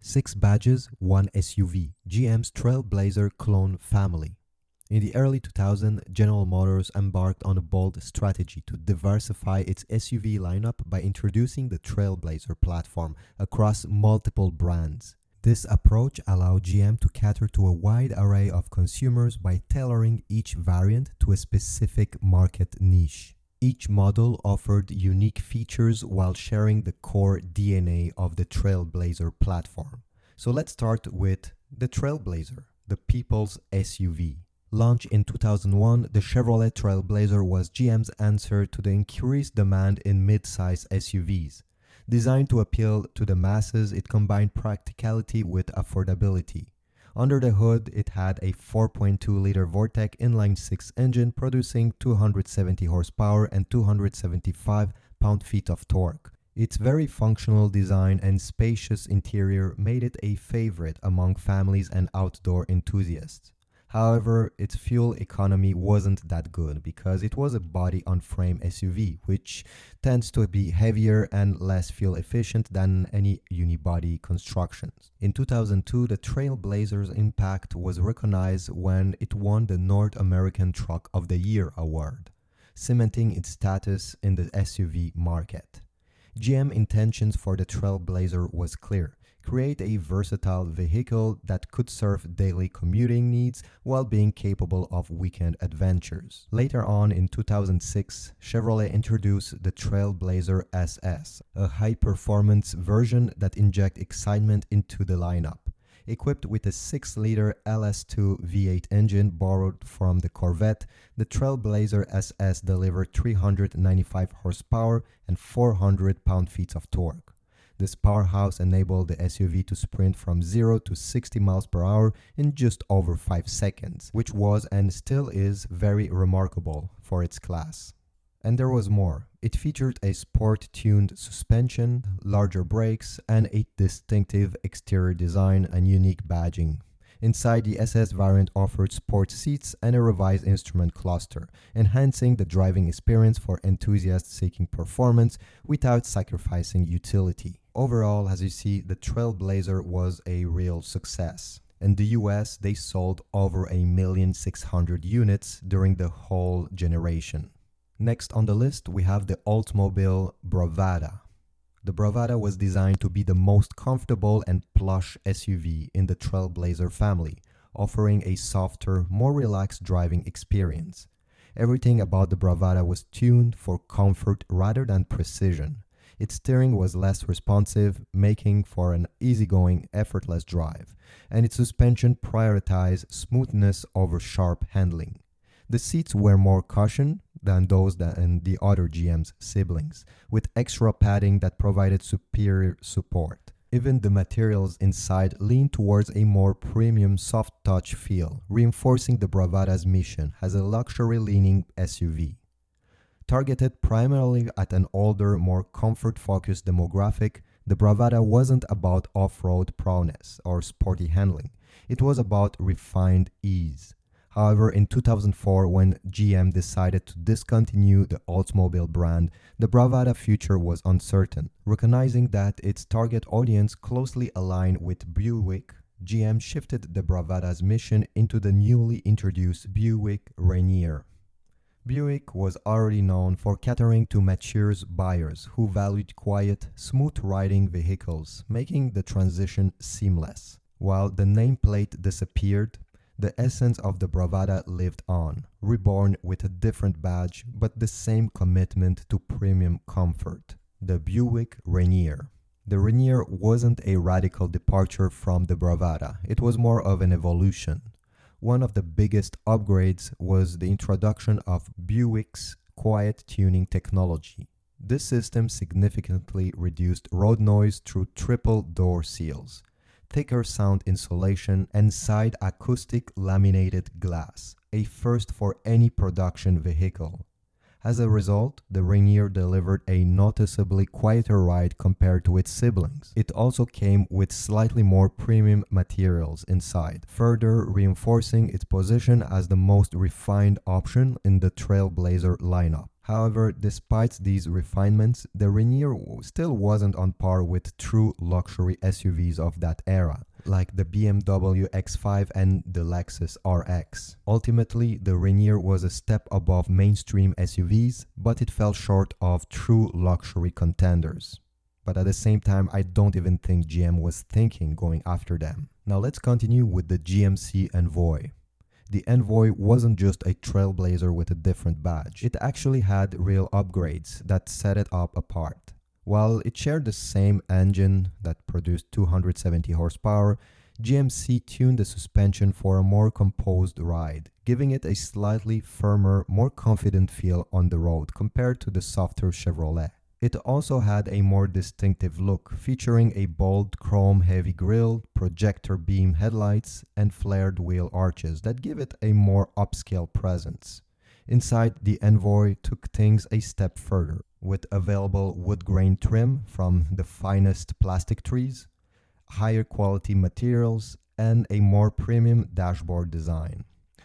6 badges, 1 SUV, GM's TrailBlazer clone family. In the early 2000s, General Motors embarked on a bold strategy to diversify its SUV lineup by introducing the TrailBlazer platform across multiple brands. This approach allowed GM to cater to a wide array of consumers by tailoring each variant to a specific market niche. Each model offered unique features while sharing the core DNA of the TrailBlazer platform. So let's start with the TrailBlazer, the people's SUV. Launched in 2001, the Chevrolet TrailBlazer was GM's answer to the increased demand in mid-size SUVs. Designed to appeal to the masses, it combined practicality with affordability. Under the hood, it had a 4.2-liter Vortec inline-six engine producing 270 horsepower and 275 pound-feet of torque. Its very functional design and spacious interior made it a favorite among families and outdoor enthusiasts. However, its fuel economy wasn't that good because it was a body-on-frame SUV, which tends to be heavier and less fuel efficient than any unibody constructions. In 2002, the TrailBlazer's impact was recognized when it won the North American Truck of the Year award, cementing its status in the SUV market. GM intentions for the TrailBlazer was clear. Create a versatile vehicle that could serve daily commuting needs while being capable of weekend adventures. Later on in 2006, Chevrolet introduced the TrailBlazer SS, a high-performance version that injects excitement into the lineup. Equipped with a 6-liter LS2 V8 engine borrowed from the Corvette, the TrailBlazer SS delivered 395 horsepower and 400 pound-feet of torque. This powerhouse enabled the SUV to sprint from 0 to 60 miles per hour in just over 5 seconds, which was and still is very remarkable for its class. And there was more. It featured a sport-tuned suspension, larger brakes, and a distinctive exterior design and unique badging. Inside, the SS variant offered sport seats and a revised instrument cluster, enhancing the driving experience for enthusiasts seeking performance without sacrificing utility. Overall, as you see, the TrailBlazer was a real success. In the US, they sold over 1,600,000 units during the whole generation. Next on the list, we have the Oldsmobile Bravada. The Bravada was designed to be the most comfortable and plush SUV in the TrailBlazer family, offering a softer, more relaxed driving experience. Everything about the Bravada was tuned for comfort rather than precision. Its steering was less responsive, making for an easygoing, effortless drive, and its suspension prioritized smoothness over sharp handling. The seats were more cushioned than those in the other GM's siblings, with extra padding that provided superior support. Even the materials inside leaned towards a more premium soft-touch feel, reinforcing the Bravada's mission as a luxury-leaning SUV. Targeted primarily at an older, more comfort-focused demographic, the Bravada wasn't about off-road prowess or sporty handling. It was about refined ease. However, in 2004, when GM decided to discontinue the Oldsmobile brand, the Bravada future was uncertain. Recognizing that its target audience closely aligned with Buick, GM shifted the Bravada's mission into the newly introduced Buick Rainier. Buick was already known for catering to mature buyers who valued quiet, smooth-riding vehicles, making the transition seamless. While the nameplate disappeared, the essence of the Bravada lived on, reborn with a different badge but the same commitment to premium comfort. The Buick Rainier. The Rainier wasn't a radical departure from the Bravada, it was more of an evolution. One of the biggest upgrades was the introduction of Buick's quiet tuning technology. This system significantly reduced road noise through triple door seals, thicker sound insulation, and side acoustic laminated glass, a first for any production vehicle. As a result, the Rainier delivered a noticeably quieter ride compared to its siblings. It also came with slightly more premium materials inside, further reinforcing its position as the most refined option in the TrailBlazer lineup. However, despite these refinements, the Rainier still wasn't on par with true luxury SUVs of that era, like the BMW X5 and the Lexus RX. Ultimately, the Rainier was a step above mainstream SUVs, but it fell short of true luxury contenders. But at the same time, I don't even think GM was thinking going after them. Now let's continue with the GMC Envoy. The Envoy wasn't just a Trailblazer with a different badge. It actually had real upgrades that set it up apart. While it shared the same engine that produced 270 horsepower, GMC tuned the suspension for a more composed ride, giving it a slightly firmer, more confident feel on the road compared to the softer Chevrolet. It also had a more distinctive look, featuring a bold chrome-heavy grille, projector beam headlights, and flared wheel arches that give it a more upscale presence. Inside, the Envoy took things a step further, with available wood grain trim from the finest plastic trees, higher quality materials, and a more premium dashboard design.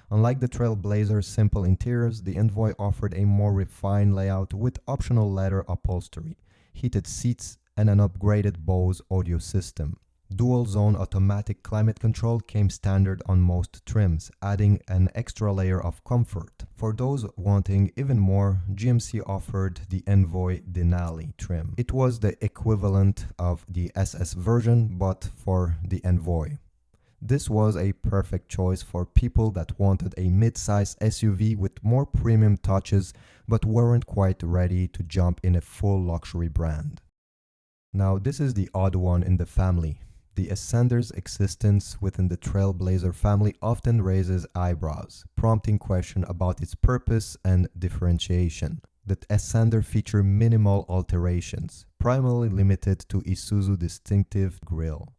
Unlike the TrailBlazer's simple interiors, the Envoy offered a more refined layout with optional leather upholstery, heated seats, and an upgraded Bose audio system. Dual-zone automatic climate control came standard on most trims, adding an extra layer of comfort. For those wanting even more, GMC offered the Envoy Denali trim. It was the equivalent of the SS version, but for the Envoy. This was a perfect choice for people that wanted a mid-size SUV with more premium touches but weren't quite ready to jump in a full luxury brand. Now this is the odd one in the family. The Ascender's existence within the TrailBlazer family often raises eyebrows, prompting question about its purpose and differentiation. The Ascender features minimal alterations, primarily limited to Isuzu's distinctive grille.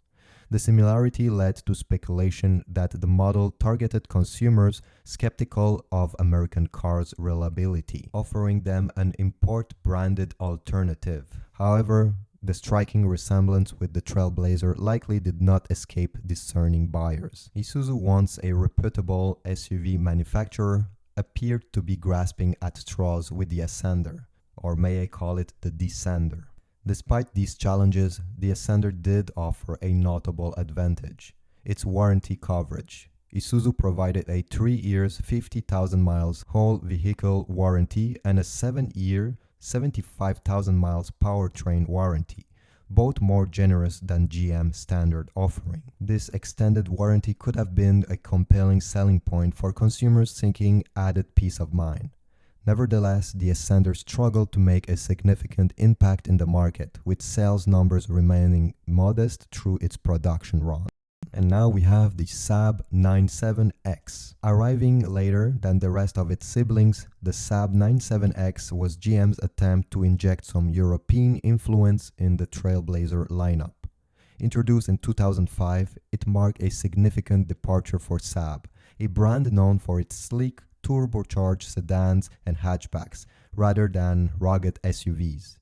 The similarity led to speculation that the model targeted consumers skeptical of American cars' reliability, offering them an import-branded alternative. However, the striking resemblance with the TrailBlazer likely did not escape discerning buyers. Isuzu, once a reputable SUV manufacturer, appeared to be grasping at straws with the Ascender, or may I call it the Descender. Despite these challenges, the Ascender did offer a notable advantage: its warranty coverage. Isuzu provided a 3 years, 50,000 miles whole vehicle warranty and a 7-year, 75,000 miles powertrain warranty, both more generous than GM's standard offering. This extended warranty could have been a compelling selling point for consumers seeking added peace of mind. Nevertheless, the Ascender struggled to make a significant impact in the market, with sales numbers remaining modest through its production run. And now we have the Saab 97X. Arriving later than the rest of its siblings, the Saab 97X was GM's attempt to inject some European influence in the TrailBlazer lineup. Introduced in 2005, it marked a significant departure for Saab, a brand known for its sleek, turbocharged sedans and hatchbacks, rather than rugged SUVs.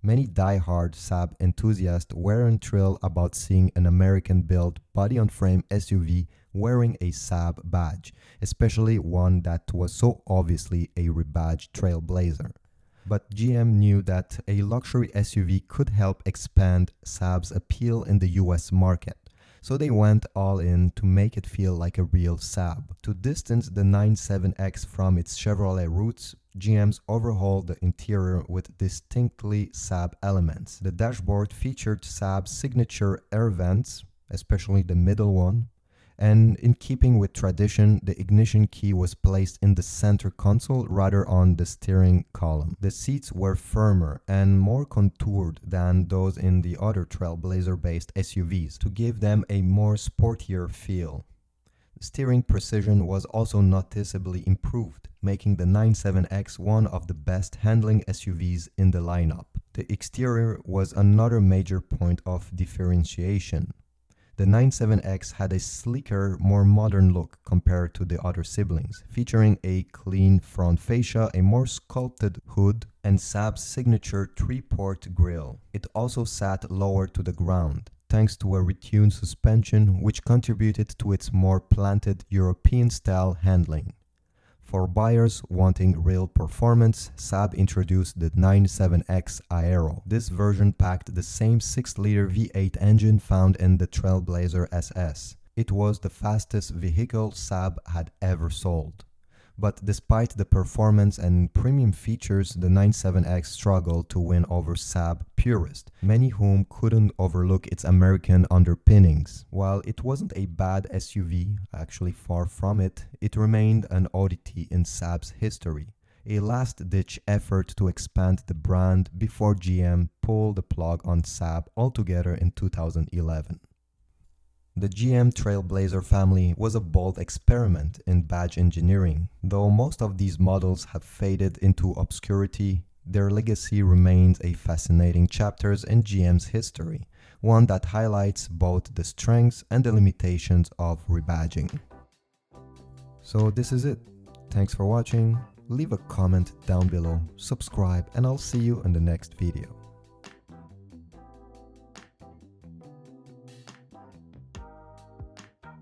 Many die-hard Saab enthusiasts weren't thrilled about seeing an American-built body-on-frame SUV wearing a Saab badge, especially one that was so obviously a rebadged TrailBlazer. But GM knew that a luxury SUV could help expand Saab's appeal in the US market, so they went all in to make it feel like a real Saab. To distance the 97X from its Chevrolet roots, GM's overhauled the interior with distinctly Saab elements. The dashboard featured Saab's signature air vents, especially the middle one, and in keeping with tradition, the ignition key was placed in the center console rather on the steering column. The seats were firmer and more contoured than those in the other TrailBlazer-based SUVs to give them a more sportier feel. Steering precision was also noticeably improved, making the 97X one of the best handling SUVs in the lineup. The exterior was another major point of differentiation. The 97X had a sleeker, more modern look compared to the other siblings, featuring a clean front fascia, a more sculpted hood, and Saab's signature 3-port grille. It also sat lower to the ground, thanks to a retuned suspension which contributed to its more planted European-style handling. For buyers wanting real performance, Saab introduced the 97X Aero. This version packed the same 6-liter V8 engine found in the TrailBlazer SS. It was the fastest vehicle Saab had ever sold. But despite the performance and premium features, the 97X struggled to win over Saab purists, many whom couldn't overlook its American underpinnings. While it wasn't a bad SUV, actually far from it, it remained an oddity in Saab's history, a last-ditch effort to expand the brand before GM pulled the plug on Saab altogether in 2011. The GM TrailBlazer family was a bold experiment in badge engineering. Though most of these models have faded into obscurity, their legacy remains a fascinating chapter in GM's history, one that highlights both the strengths and the limitations of rebadging. So this is it. Thanks for watching. Leave a comment down below, subscribe, and I'll see you in the next video.